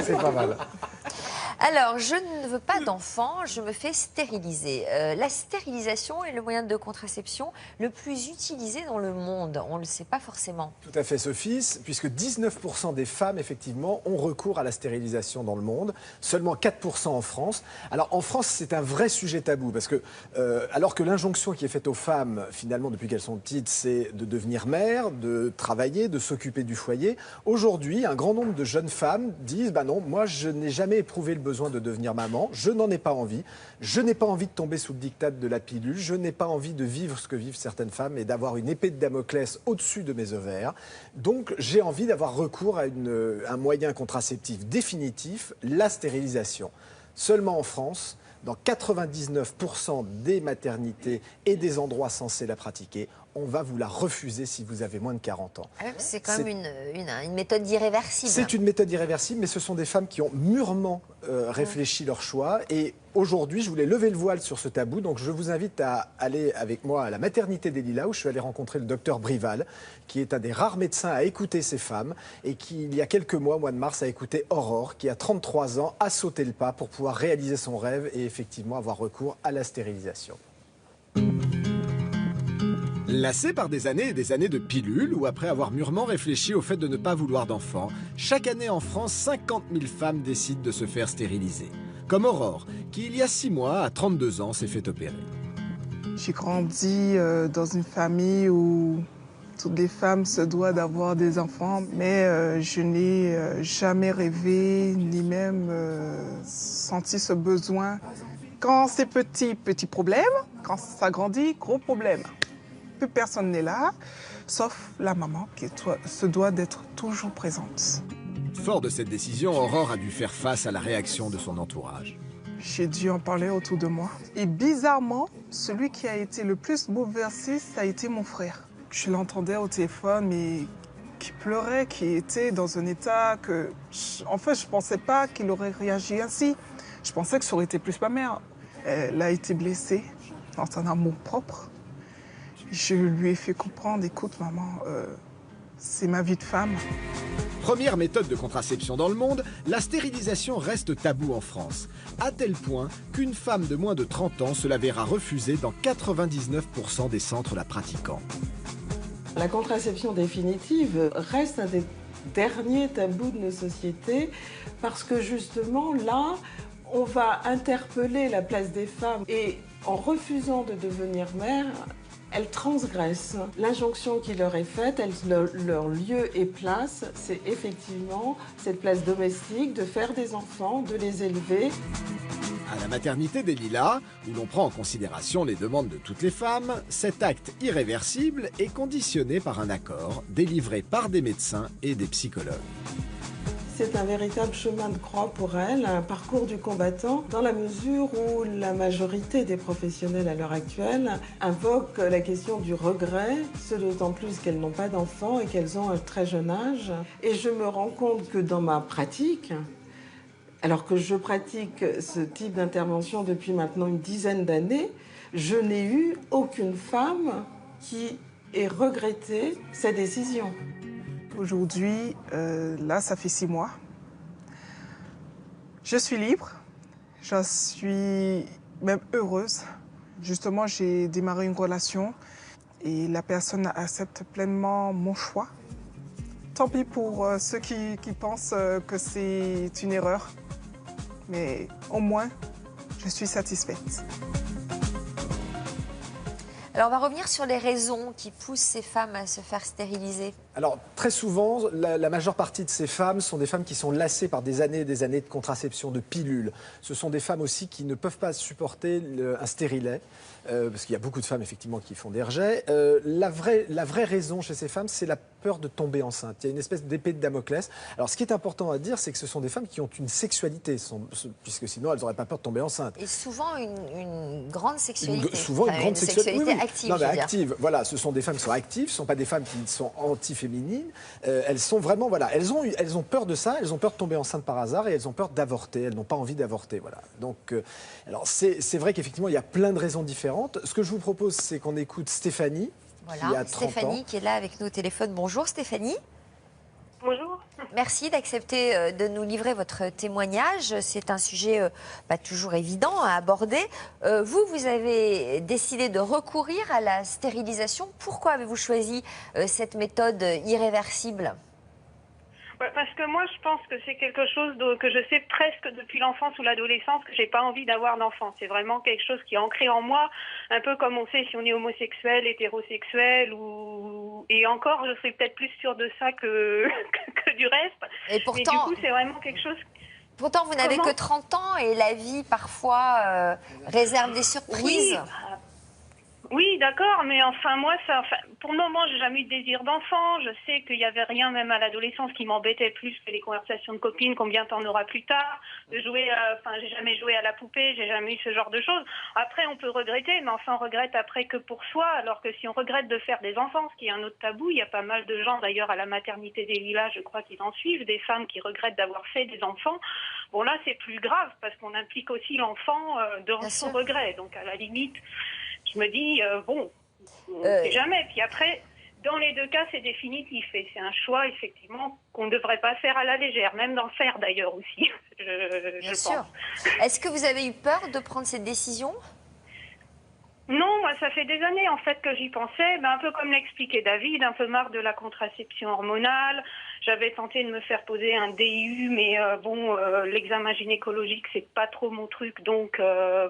C'est pas mal. Alors, je ne veux pas d'enfant, je me fais stériliser. La stérilisation est le moyen de contraception le plus utilisé dans le monde. On ne le sait pas forcément. Tout à fait, Sophie, puisque 19% des femmes, effectivement, ont recours à la stérilisation dans le monde, seulement 4% en France. Alors, en France, c'est un vrai sujet tabou, parce que, alors que l'injonction qui est faite aux femmes, finalement, depuis qu'elles sont petites, c'est de devenir mère, de travailler, de s'occuper du foyer, aujourd'hui, un grand nombre de jeunes femmes disent, bah non, moi, je n'ai jamais éprouvé le besoin de devenir maman, je n'en ai pas envie, je n'ai pas envie de tomber sous le diktat de la pilule, je n'ai pas envie de vivre ce que vivent certaines femmes et d'avoir une épée de Damoclès au-dessus de mes ovaires. Donc j'ai envie d'avoir recours à un moyen contraceptif définitif, la stérilisation. Seulement en France, dans 99% des maternités et des endroits censés la pratiquer, on va vous la refuser si vous avez moins de 40 ans. C'est quand même une méthode irréversible. C'est une méthode irréversible, mais ce sont des femmes qui ont mûrement réfléchi leur choix. Et aujourd'hui, je voulais lever le voile sur ce tabou. Donc je vous invite à aller avec moi à la maternité des Lilas, où je suis allé rencontrer le docteur Brival, qui est un des rares médecins à écouter ces femmes et qui, il y a quelques mois, au mois de mars, a écouté Aurore, qui a 33 ans, a sauté le pas pour pouvoir réaliser son rêve et effectivement avoir recours à la stérilisation. Lassée par des années et des années de pilules, ou après avoir mûrement réfléchi au fait de ne pas vouloir d'enfants, chaque année en France, 50 000 femmes décident de se faire stériliser. Comme Aurore, qui il y a 6 mois, à 32 ans, s'est fait opérer. J'ai grandi dans une famille où toutes les femmes se doivent d'avoir des enfants, mais je n'ai jamais rêvé, ni même senti ce besoin. Quand c'est petit, petit problème. Quand ça grandit, gros problème. Plus personne n'est là, sauf la maman qui se doit d'être toujours présente. Fort de cette décision, Aurore a dû faire face à la réaction de son entourage. J'ai dû en parler autour de moi. Et bizarrement, celui qui a été le plus bouleversé, ça a été mon frère. Je l'entendais au téléphone, mais qui pleurait, qui était dans un état que... En fait, je ne pensais pas qu'il aurait réagi ainsi. Je pensais que ça aurait été plus ma mère. Elle a été blessée dans son amour propre. Je lui ai fait comprendre, écoute maman, c'est ma vie de femme. Première méthode de contraception dans le monde, la stérilisation reste taboue en France. À tel point qu'une femme de moins de 30 ans se la verra refuser dans 99% des centres la pratiquant. La contraception définitive reste un des derniers tabous de nos sociétés parce que justement là, on va interpeller la place des femmes et en refusant de devenir mère, elles transgressent l'injonction qui leur est faite, leur lieu et place, c'est effectivement cette place domestique de faire des enfants, de les élever. À la maternité des Lilas, où l'on prend en considération les demandes de toutes les femmes, cet acte irréversible est conditionné par un accord délivré par des médecins et des psychologues. C'est un véritable chemin de croix pour elles, un parcours du combattant, dans la mesure où la majorité des professionnels à l'heure actuelle invoquent la question du regret, ce d'autant plus qu'elles n'ont pas d'enfants et qu'elles ont un très jeune âge. Et je me rends compte que dans ma pratique, alors que je pratique ce type d'intervention depuis maintenant une dizaine d'années, je n'ai eu aucune femme qui ait regretté cette décision. Aujourd'hui, là, ça fait 6 mois. Je suis libre. Je suis même heureuse. Justement, j'ai démarré une relation et la personne accepte pleinement mon choix. Tant pis pour ceux qui pensent que c'est une erreur. Mais au moins, je suis satisfaite. Alors, on va revenir sur les raisons qui poussent ces femmes à se faire stériliser. Alors, très souvent, la majeure partie de ces femmes sont des femmes qui sont lassées par des années et des années de contraception, de pilules. Ce sont des femmes aussi qui ne peuvent pas supporter un stérilet, parce qu'il y a beaucoup de femmes, effectivement, qui font des rejets. La vraie raison chez ces femmes, c'est la peur de tomber enceinte. Il y a une espèce d'épée de Damoclès. Alors, ce qui est important à dire, c'est que ce sont des femmes qui ont une sexualité, puisque sinon, elles n'auraient pas peur de tomber enceinte. Et souvent, une grande sexualité. Souvent, une grande sexualité. Oui, oui. Active, non, mais active. Voilà, ce sont des femmes qui sont actives, ce ne sont pas des femmes qui sont anti-féminines. Elles sont vraiment, voilà, elles ont peur de ça, elles ont peur de tomber enceinte par hasard et elles ont peur d'avorter, elles n'ont pas envie d'avorter, voilà. Donc, alors c'est vrai qu'effectivement, il y a plein de raisons différentes. Ce que je vous propose, c'est qu'on écoute Stéphanie, voilà, qui a 30 Stéphanie ans. qui est là avec nous au téléphone. Bonjour Stéphanie. Bonjour. Merci d'accepter de nous livrer votre témoignage. C'est un sujet pas toujours évident à aborder. Vous avez décidé de recourir à la stérilisation. Pourquoi avez-vous choisi cette méthode irréversible ? Ouais, parce que moi, je pense que c'est quelque chose que je sais presque depuis l'enfance ou l'adolescence, que j'ai pas envie d'avoir d'enfant. C'est vraiment quelque chose qui est ancré en moi, un peu comme on sait si on est homosexuel, hétérosexuel, et encore, je serais peut-être plus sûre de ça que du reste. Et pourtant, du coup, c'est vraiment quelque chose... Pourtant, vous n'avez que 30 ans et la vie, parfois, réserve des surprises. Oui, d'accord, mais enfin, moi, pour le moment, j'ai jamais eu de désir d'enfant. Je sais qu'il n'y avait rien, même à l'adolescence, qui m'embêtait plus que les conversations de copines, combien t'en auras plus tard, de jouer, j'ai jamais joué à la poupée, j'ai jamais eu ce genre de choses. Après, on peut regretter, mais enfin, on regrette après que pour soi, alors que si on regrette de faire des enfants, ce qui est un autre tabou, il y a pas mal de gens, d'ailleurs, à la maternité des Lilas, je crois qu'ils en suivent, des femmes qui regrettent d'avoir fait des enfants. Bon, là, c'est plus grave, parce qu'on implique aussi l'enfant dans son regret. Donc, à la limite... Je me dis, on ne sait jamais. Puis après, dans les deux cas, c'est définitif. Et c'est un choix, effectivement, qu'on ne devrait pas faire à la légère, même d'en faire d'ailleurs aussi, je pense. Est-ce que vous avez eu peur de prendre cette décision ? Non, moi, ça fait des années, en fait, que j'y pensais. Un peu comme l'expliquait David, un peu marre de la contraception hormonale. J'avais tenté de me faire poser un DIU, mais l'examen gynécologique, c'est pas trop mon truc. Donc,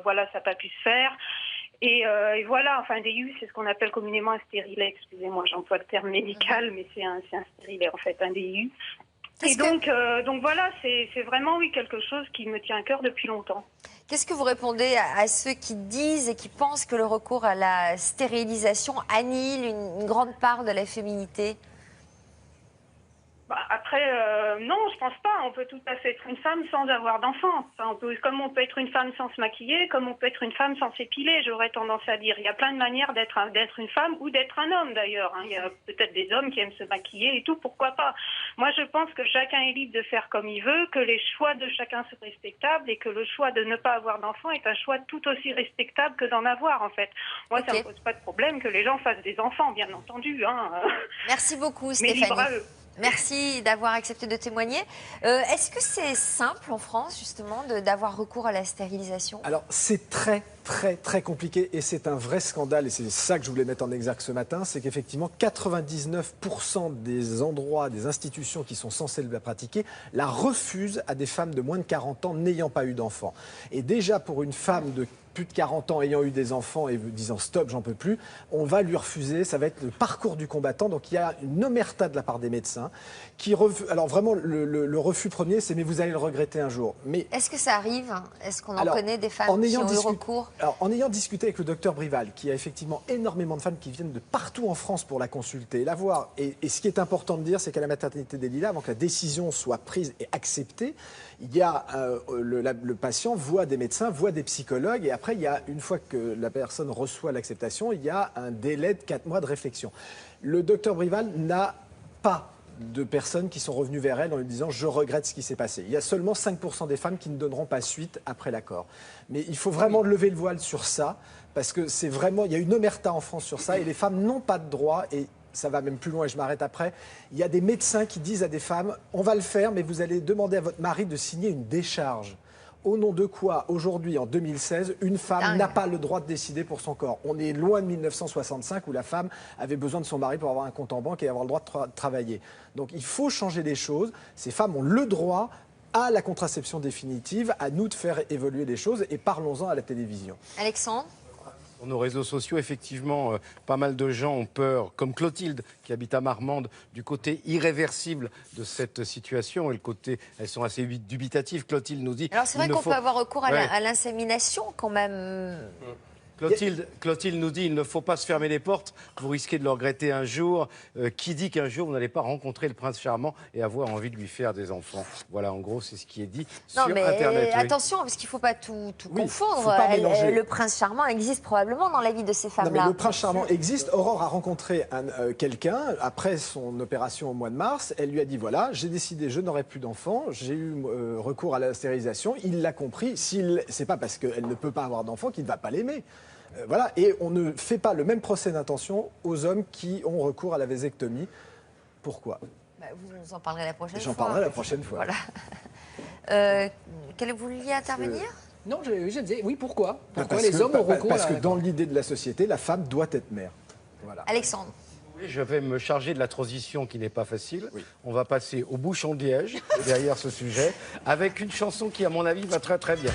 voilà, ça n'a pas pu se faire. Et voilà, enfin, DIU, c'est ce qu'on appelle communément un stérilet. Excusez-moi, j'emploie le terme médical, mais c'est un stérilet, en fait, un DIU. Et donc voilà, c'est vraiment, oui, quelque chose qui me tient à cœur depuis longtemps. Qu'est-ce que vous répondez à ceux qui disent et qui pensent que le recours à la stérilisation annihile une grande part de la féminité ? Après, non, je pense pas. On peut tout à fait être une femme sans avoir d'enfant. Enfin, comme on peut être une femme sans se maquiller, comme on peut être une femme sans s'épiler, j'aurais tendance à dire. Il y a plein de manières d'être une femme ou d'être un homme, d'ailleurs. Il y a peut-être des hommes qui aiment se maquiller et tout, pourquoi pas. Moi, je pense que chacun est libre de faire comme il veut, que les choix de chacun sont respectables et que le choix de ne pas avoir d'enfant est un choix tout aussi respectable que d'en avoir, en fait. Moi, ça ne me pose pas de problème que les gens fassent des enfants, bien entendu. Merci beaucoup, Stéphanie. Mais libre à eux. Merci d'avoir accepté de témoigner. Est-ce que c'est simple en France, justement, d'avoir recours à la stérilisation ? Alors, c'est très, très, très compliqué et c'est un vrai scandale et c'est ça que je voulais mettre en exergue ce matin, c'est qu'effectivement, 99% des endroits, des institutions qui sont censées la pratiquer, la refusent à des femmes de moins de 40 ans n'ayant pas eu d'enfants. Et déjà, pour une femme de plus de 40 ans ayant eu des enfants et disant stop, j'en peux plus, on va lui refuser, ça va être le parcours du combattant. Donc il y a une omerta de la part des médecins qui alors vraiment le refus premier, c'est mais vous allez le regretter un jour. Mais est-ce que ça arrive ? Est-ce qu'on en connaît des femmes qui ont eu recours ? Alors, en ayant discuté avec le docteur Brival, qui a effectivement énormément de femmes qui viennent de partout en France pour la consulter, la voir, et ce qui est important de dire, c'est qu'à la maternité des Lilas, avant que la décision soit prise et acceptée, il y a le patient voit des médecins, voit des psychologues, et après, une fois que la personne reçoit l'acceptation, il y a un délai de 4 mois de réflexion. Le docteur Brival n'a pas de personnes qui sont revenues vers elle en lui disant « je regrette ce qui s'est passé ». Il y a seulement 5% des femmes qui ne donneront pas suite après l'accord. Mais il faut vraiment lever le voile sur ça, parce que c'est vraiment, il y a une omerta en France sur ça, et les femmes n'ont pas de droit, et ça va même plus loin et je m'arrête après. Il y a des médecins qui disent à des femmes « on va le faire, mais vous allez demander à votre mari de signer une décharge ». Au nom de quoi, aujourd'hui, en 2016, une femme n'a pas le droit de décider pour son corps. On est loin de 1965 où la femme avait besoin de son mari pour avoir un compte en banque et avoir le droit de travailler. Donc il faut changer les choses. Ces femmes ont le droit à la contraception définitive, à nous de faire évoluer les choses et parlons-en à la télévision. Alexandre ? Sur nos réseaux sociaux, effectivement, pas mal de gens ont peur, comme Clotilde, qui habite à Marmande, du côté irréversible de cette situation. Et le côté, elles sont assez dubitatives. Clotilde nous dit... Alors c'est vrai qu'on peut avoir recours à l'insémination quand même. Clotilde nous dit il ne faut pas se fermer les portes, vous risquez de le regretter un jour. Qui dit qu'un jour vous n'allez pas rencontrer le prince charmant et avoir envie de lui faire des enfants? Voilà, en gros, c'est ce qui est dit sur Internet. Attention, parce qu'il ne faut pas tout confondre. Faut pas mélanger. Le prince charmant existe probablement dans la vie de ces femmes-là. Le prince charmant existe. Aurore a rencontré quelqu'un après son opération au mois de mars. Elle lui a dit voilà, j'ai décidé, je n'aurai plus d'enfants. J'ai eu recours à la stérilisation. Il l'a compris. C'est pas parce qu'elle ne peut pas avoir d'enfants qu'il ne va pas l'aimer. Voilà, et on ne fait pas le même procès d'intention aux hommes qui ont recours à la vasectomie. Pourquoi ? Vous nous en parlerez la prochaine fois. J'en parlerai la prochaine fois. Voilà. Vous vouliez intervenir? Non, je disais, oui, pourquoi Pourquoi Parce les que- hommes ont recours Parce à que la dans l'idée de la société, la femme doit être mère. Voilà. Alexandre. Je vais me charger de la transition qui n'est pas facile. Oui. On va passer au bouchon de liège, derrière ce sujet, avec une chanson qui, à mon avis, va très très bien.